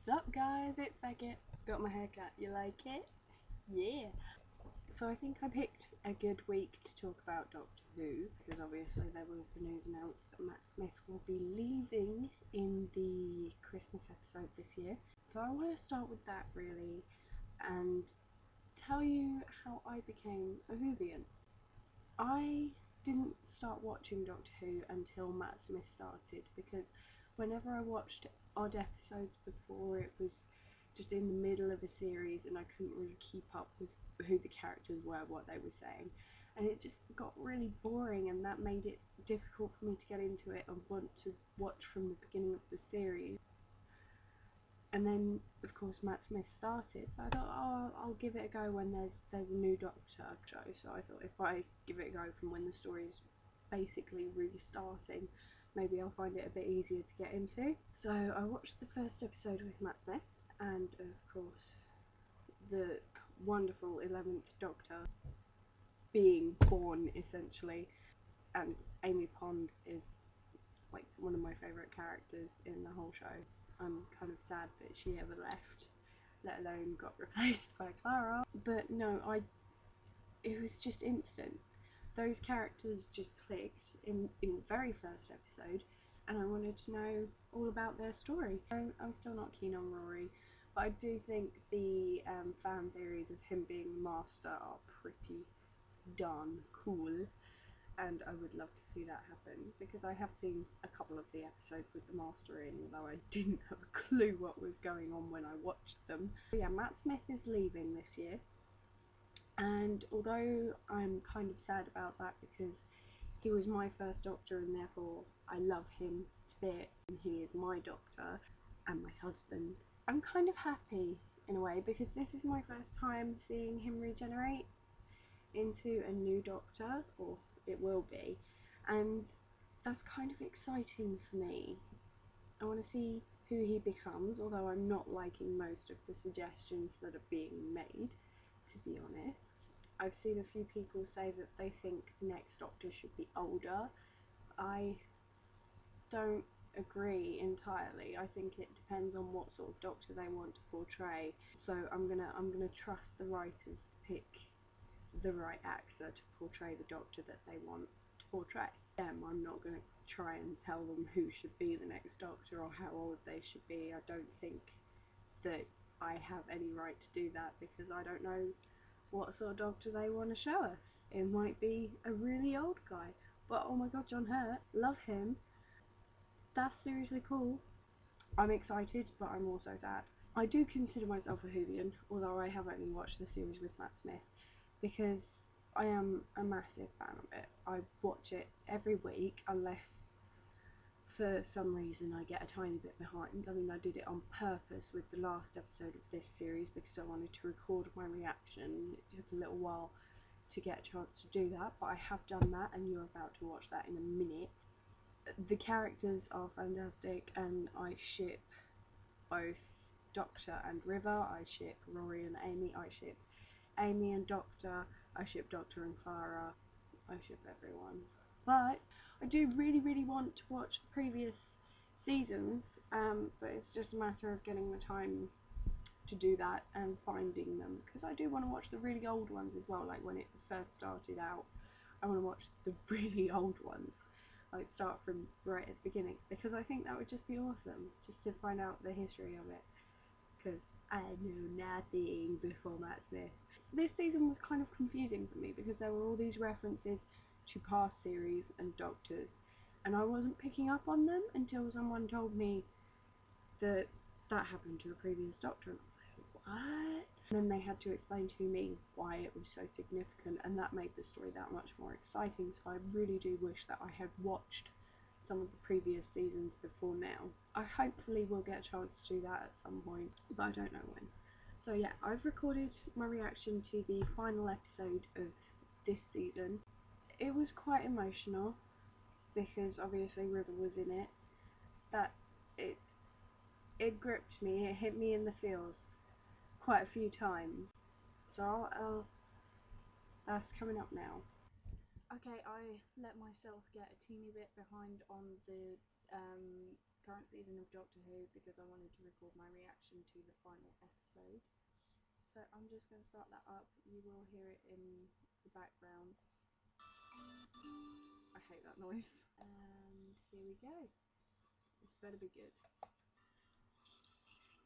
Sup guys, it's Beckett. Got my hair cut, you like it? Yeah. So I think I picked a good week to talk about Doctor Who, because obviously there was the news announced that Matt Smith will be leaving in the Christmas episode this year. So I want to start with that really, and tell you how I became a Whovian. I didn't start watching Doctor Who until Matt Smith started, because whenever I watched odd episodes before, it was just in the middle of a series and I couldn't really keep up with who the characters were, what they were saying, and it just got really boring, and that made it difficult for me to get into it and want to watch from the beginning of the series. And then, of course, Matt Smith started, so I thought, oh, I'll give it a go when there's a new Doctor show. So I thought if I give it a go from when the story's basically restarting, maybe I'll find it a bit easier to get into. So I watched the first episode with Matt Smith, and of course, the wonderful 11th Doctor being born, essentially. And Amy Pond is like one of my favourite characters in the whole show. I'm kind of sad that she ever left, let alone got replaced by Clara. But no, it was just instant. Those characters just clicked in the very first episode, and I wanted to know all about their story. I'm still not keen on Rory, but I do think the fan theories of him being the Master are pretty darn cool. And I would love to see that happen, because I have seen a couple of the episodes with the Master in, although I didn't have a clue what was going on when I watched them. But yeah, Matt Smith is leaving this year, and although I'm kind of sad about that because he was my first Doctor and therefore I love him to bits and he is my Doctor and my husband, I'm kind of happy in a way, because this is my first time seeing him regenerate into a new Doctor, or it will be, and that's kind of exciting for me. I want to see who he becomes, although I'm not liking most of the suggestions that are being made, to be honest. I've seen a few people say that they think the next Doctor should be older. I don't agree entirely. I think it depends on what sort of Doctor they want to portray, so I'm gonna trust the writers to pick the right actor to portray the Doctor that they want to portray. I'm not going to try and tell them who should be the next Doctor or how old they should be. I don't think that I have any right to do that, because I don't know what sort of Doctor they want to show us. It might be a really old guy, but oh my god, John Hurt, love him. That's seriously cool. I'm excited, but I'm also sad. I do consider myself a Whovian, although I have only watched the series with Matt Smith, because I am a massive fan of it. I watch it every week, unless for some reason I get a tiny bit behind. I mean, I did it on purpose with the last episode of this series because I wanted to record my reaction. It took a little while to get a chance to do that, but I have done that, and you're about to watch that in a minute. The characters are fantastic, and I ship both Doctor and River. I ship Rory and Amy. I ship Amy and Doctor. I ship Doctor and Clara. I ship everyone. But I do really want to watch the previous seasons, but it's just a matter of getting the time to do that and finding them, because I do want to watch the really old ones as well. Like when it first started out, I want to watch the really old ones, like start from right at the beginning, because I think that would just be awesome, just to find out the history of it, because I knew nothing before Matt Smith. This season was kind of confusing for me because there were all these references to past series and Doctors, and I wasn't picking up on them until someone told me that that happened to a previous Doctor, and I was like, what? And then they had to explain to me why it was so significant, and that made the story that much more exciting. So I really do wish that I had watched some of the previous seasons before now. I hopefully will get a chance to do that at some point, but I don't know when. So yeah, I've recorded my reaction to the final episode of this season. It was quite emotional because obviously River was in it. That it gripped me, it hit me in the feels quite a few times. So that's coming up now. Okay, I let myself get a teeny bit behind on the current season of Doctor Who because I wanted to record my reaction to the final episode. So I'm just going to start that up. You will hear it in the background. I hate that noise. And here we go. This better be good. Just to save him.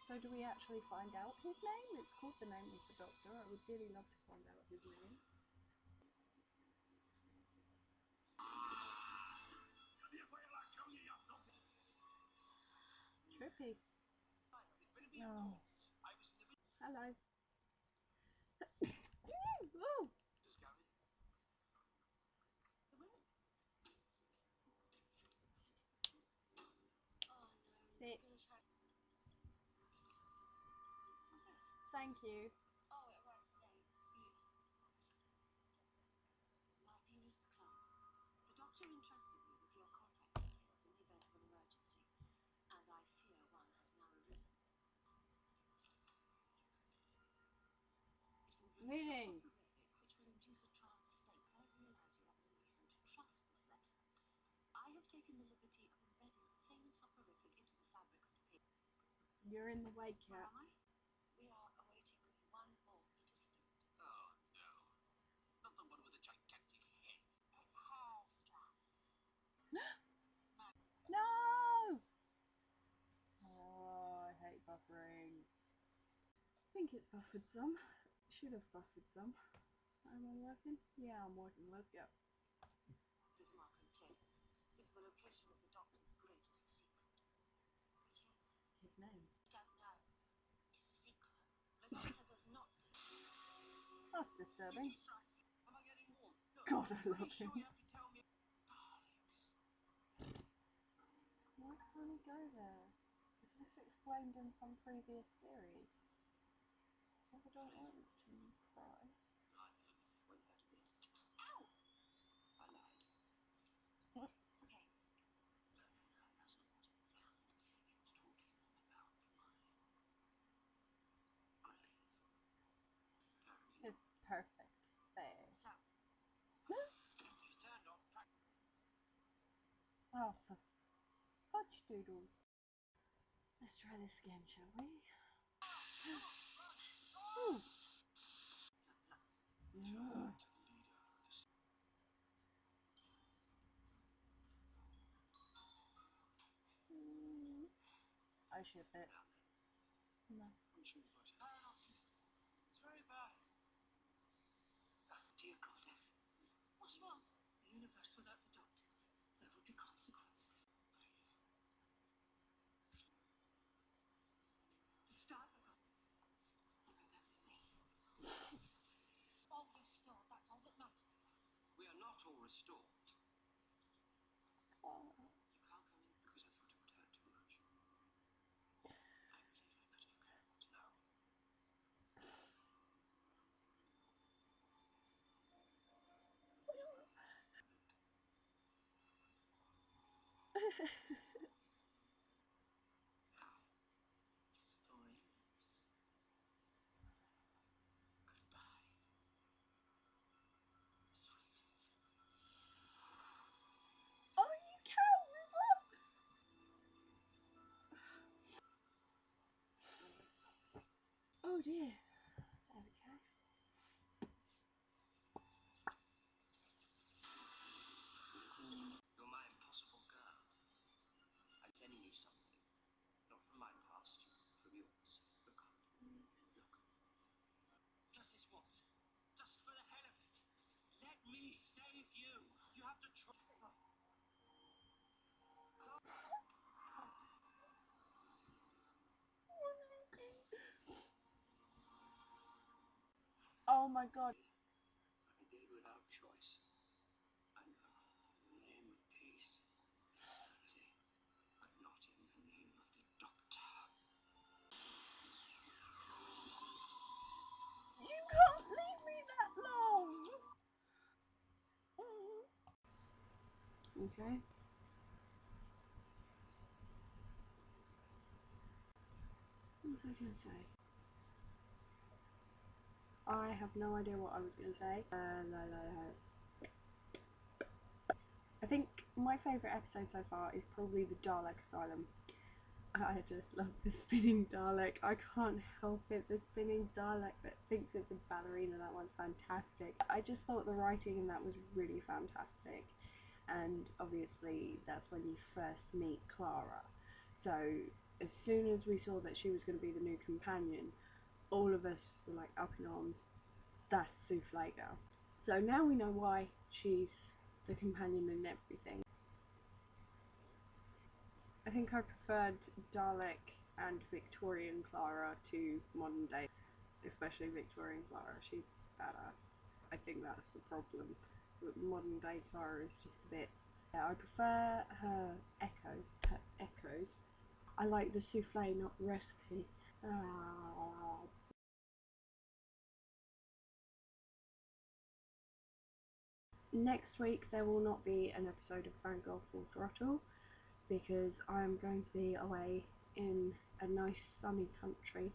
So do we actually find out his name? It's called The Name of the Doctor. I would dearly love to find out his name. Trippy. Oh. Hello. Oh. Sit. Thank you. Oh, it worked today. It's for you. My dearest Clive, the doctor entrusted me with your contact details in the event of an emergency, and I fear one has now arisen. It will release a soporific which will induce a trance state. I realize you have no reason to trust this letter. I have taken the liberty of embedding the same soporific into the fabric of the paper. You're in the way, Cat. Where am I? We are awaiting one more participant. Oh no. Not the one with a gigantic head. It's hair strands. No! Oh, I hate buffering. I think it's buffered some. Should have buffered some. Am I working? Yeah, I'm working. Let's go. Is the location of the Doctor's greatest secret. Which is his name. I don't know. It's a secret. The Doctor does not. That's disturbing. Am I getting warm? God, I love him. Why can't he go there? Is this explained in some previous series? I don't want to cry. Ow! I lied. Okay. No, that's not what it found. It was talking about my grave. His perfect face. So, he's turned off. Oh, for fudge doodles. Let's try this again, shall we? Ooh. I ship it. No. It's very bad. Dear Goddess, what's wrong? The universe without the Doctor. There will be consequences. The stars are gone. Remember me. All restored, that's all that matters. We are not all restored. Oh. You can't come in because I thought it would hurt too much. I believe I could have cared now. Spoilers. Goodbye. Sweet. Oh, you can't move up! Oh dear. There we go. You're my impossible girl. I'm telling you something. Not from my past, from yours. Look up. Look. Just this once. Just for the hell of it. Let me save you. You have to try. Oh my God. I did without choice. I know, in the name of peace, sanity, but not in the name of the Doctor. You can't leave me that long! Okay. was I going to say? I have no idea what I was going to say. I think my favourite episode so far is probably the Dalek Asylum. I just love the spinning Dalek. I can't help it. The spinning Dalek that thinks it's a ballerina, that one's fantastic. I just thought the writing in that was really fantastic. And obviously that's when you first meet Clara. So as soon as we saw that she was going to be the new companion, all of us were like up in arms. That's Souffle Girl. So now we know why she's the companion in everything. I think I preferred Dalek and Victorian Clara to modern day, especially Victorian Clara. She's badass. I think that's the problem. Modern day Clara is just a bit. Yeah, I prefer her echoes. Her echoes. I like the souffle, not the recipe. Next week there will not be an episode of Fangirl Full Throttle because I'm going to be away in a nice sunny country,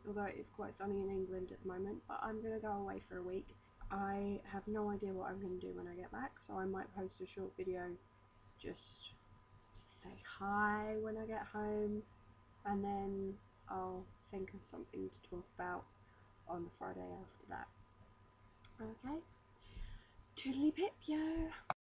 although it is quite sunny in England at the moment, but I'm going to go away for a week. I have no idea what I'm going to do when I get back, so I might post a short video just to say hi when I get home, and then I'll think of something to talk about on the Friday after that. Okay, toodly pip yo!